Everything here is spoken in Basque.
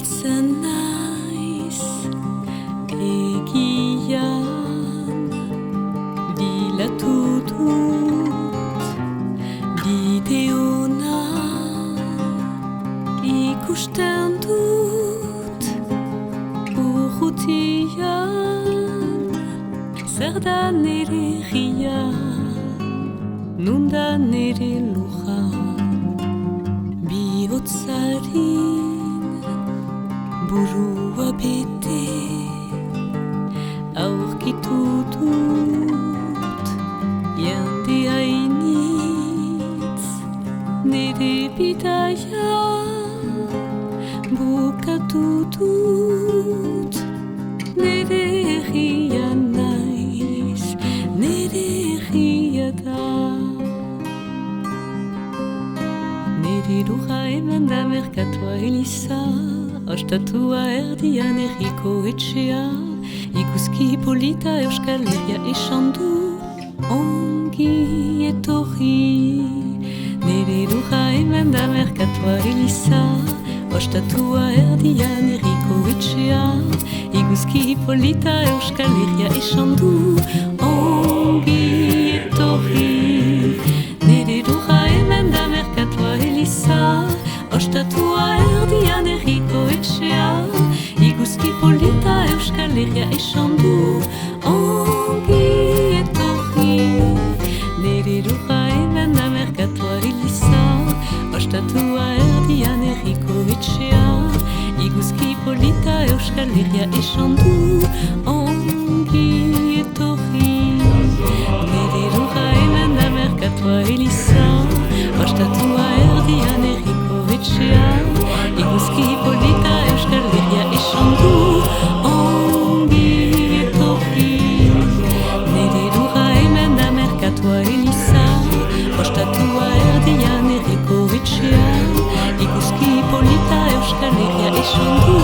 Biltzen naiz egian bilatu dut bide ona ikusten dut urrutian zer da nire herria nun da nire lurra bihotzarin burua bete aurkitu dut jende hainitz nire bidaia bukatu dut nire herria naiz nire herria da nire lurra hemen da merkatua Eliza ostatua erdian herriko etxea ikuski polita Euskal Herria esan du ongi etorri nire lurra hemen da merkatua Eliza ostatua erdian herriko etxea ikuski polita Euskal Herria esan du ongi etorri nire lurra hemen da merkatua Eliza ostatua erdian herriko etxea ikuski polita Euskal Herria esan du ongi etorri nire lurra hemen da merkatua Eliza ostatua erdian herriko etxea ikuski polita Euskal Herria esan du ongi etorri nire lurra hemen da merkatua Eliza ostatua erdian herriko etxea ikuski polita Euskal Herria esan du ongi etorri nire lurra hemen da merkatua Eliza ostatua erdian herriko etxea ikuski polita Euskal Herria esan du